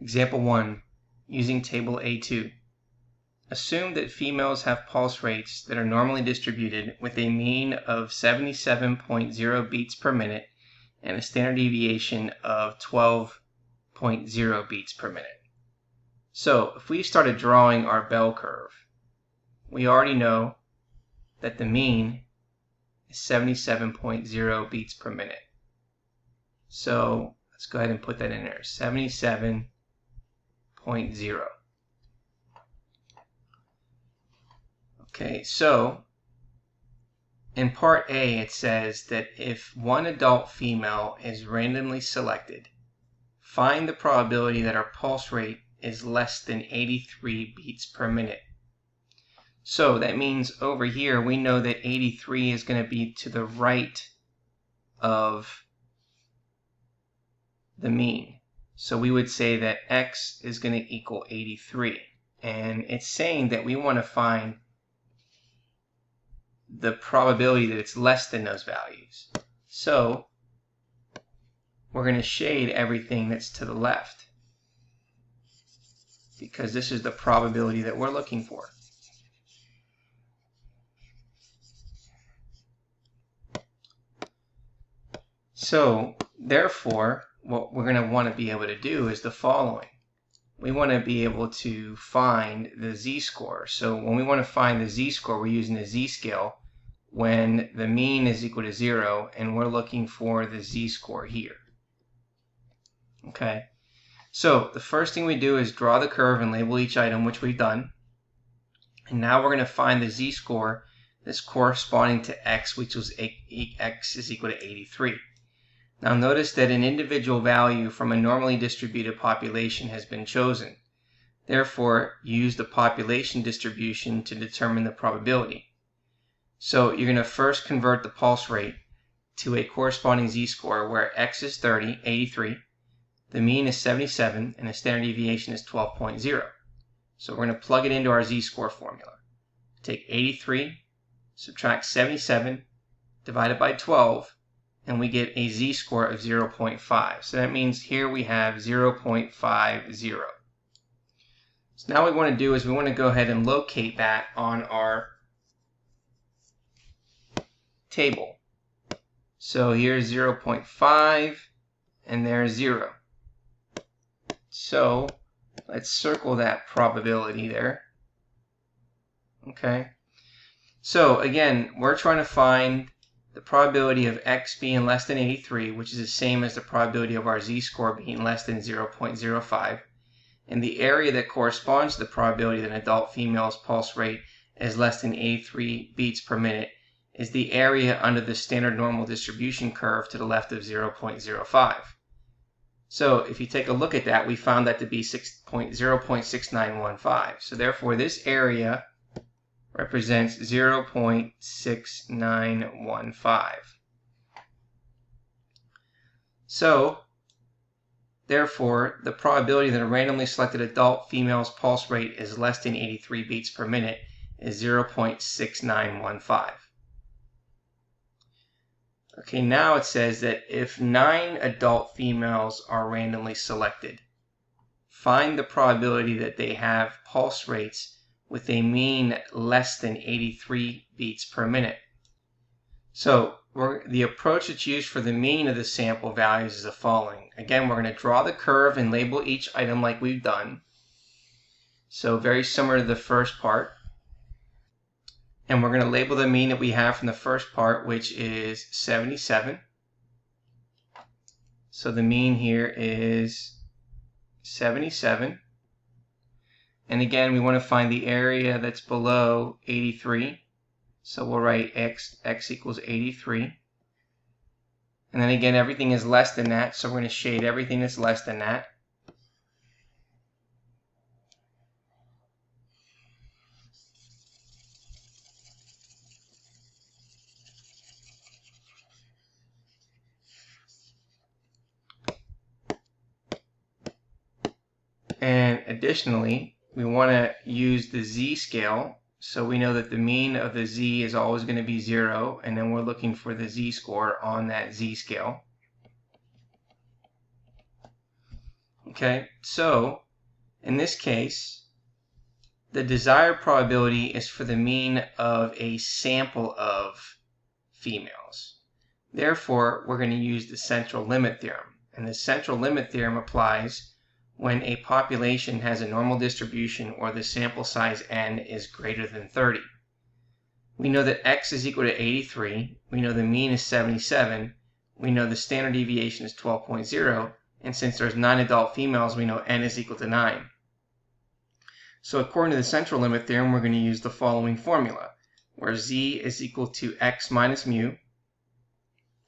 Example 1, using table A-2. Assume that females have pulse rates that are normally distributed with a mean of 77.0 beats per minute and a standard deviation of 12.0 beats per minute. So if we started drawing our bell curve, we already know that the mean is 77.0 beats per minute. So let's go ahead and put that in there, 77.0. Okay, so in part A it says that if one adult female is randomly selected, find the probability that her pulse rate is less than 83 beats per minute. So that means over here we know that 83 is going to be to the right of the mean. So we would say that x is going to equal 83. And it's saying that we want to find the probability that it's less than those values. So we're going to shade everything that's to the left, because this is the probability that we're looking for. So therefore, what we're going to want to be able to do is the following. We want to be able to find the z-score. So when we want to find the z-score, we're using the z-scale when the mean is equal to 0, and we're looking for the z-score here. Okay, so the first thing we do is draw the curve and label each item, which we've done. And now we're going to find the z-score that's corresponding to x, which was x is equal to 83. Now notice that an individual value from a normally distributed population has been chosen. Therefore, use the population distribution to determine the probability. So you're going to first convert the pulse rate to a corresponding z-score where x is 30, 83, the mean is 77, and the standard deviation is 12.0. So we're going to plug it into our z-score formula. Take 83, subtract 77, divided by 12, and we get a z-score of 0.5. So that means here we have 0.50. So now what we want to do is we want to go ahead and locate that on our table. So here's 0.5 and there's 0. So let's circle that probability there. Okay. So again, we're trying to find the probability of x being less than 83, which is the same as the probability of our z-score being less than 0.05. And the area that corresponds to the probability that an adult female's pulse rate is less than 83 beats per minute is the area under the standard normal distribution curve to the left of 0.05. So if you take a look at that, we found that to be 0.6915. So therefore this area represents 0.6915. So therefore the probability that a randomly selected adult female's pulse rate is less than 83 beats per minute is 0.6915. Okay, now it says that if 9 adult females are randomly selected, find the probability that they have pulse rates with a mean less than 83 beats per minute. So the approach that's used for the mean of the sample values is the following. Again, we're going to draw the curve and label each item like we've done. So very similar to the first part. And we're going to label the mean that we have from the first part, which is 77. So the mean here is 77. And again, we want to find the area that's below 83. So we'll write x equals 83. And then again, everything is less than that, so we're going to shade everything that's less than that. And additionally, we want to use the z-scale, so we know that the mean of the z is always going to be 0, and then we're looking for the z-score on that z-scale. Okay, so in this case, the desired probability is for the mean of a sample of females. Therefore, we're going to use the central limit theorem. And the central limit theorem applies when a population has a normal distribution or the sample size n is greater than 30. We know that x is equal to 83. We know the mean is 77. We know the standard deviation is 12.0. And since there's 9 adult females, we know n is equal to 9. So according to the central limit theorem, we're going to use the following formula, where z is equal to x minus mu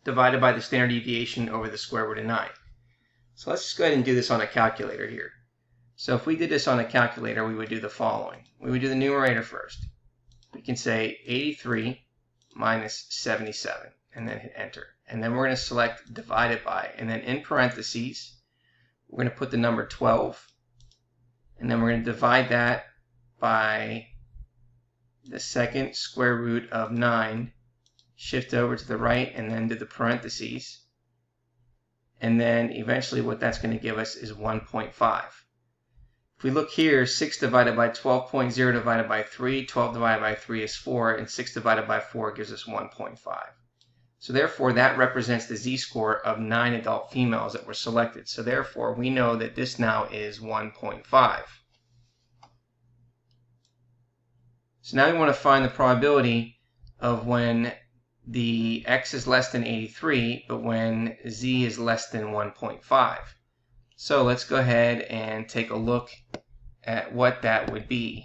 divided by the standard deviation over the square root of 9. So let's just go ahead and do this on a calculator here. So if we did this on a calculator, we would do the following. We would do the numerator first. We can say 83 minus 77 and then hit enter. And then we're going to select divided by, and then in parentheses, we're going to put the number 12. And then we're going to divide that by the second square root of 9, shift over to the right, and then do the parentheses. And then eventually what that's going to give us is 1.5. If we look here, 6 divided by 12.0 divided by 3, 12 divided by 3 is 4, and 6 divided by 4 gives us 1.5. So therefore, that represents the z-score of 9 adult females that were selected. So therefore, we know that this now is 1.5. So now we want to find the probability of when the x is less than 83, but when z is less than 1.5. So let's go ahead and take a look at what that would be.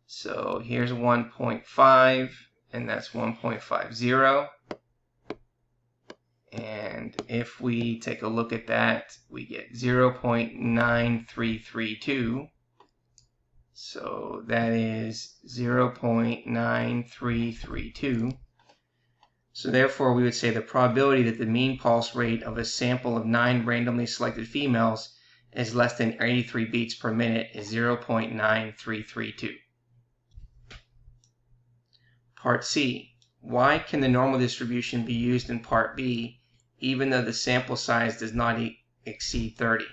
So here's 1.5, and that's 1.50. And if we take a look at that, we get 0.9332. So that is 0.9332. So therefore, we would say the probability that the mean pulse rate of a sample of 9 randomly selected females is less than 83 beats per minute is 0.9332. Part C. Why can the normal distribution be used in Part B even though the sample size does not exceed 30?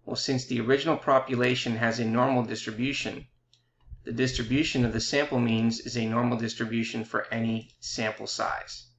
Well, since the original population has a normal distribution, the distribution of the sample means is a normal distribution for any sample size.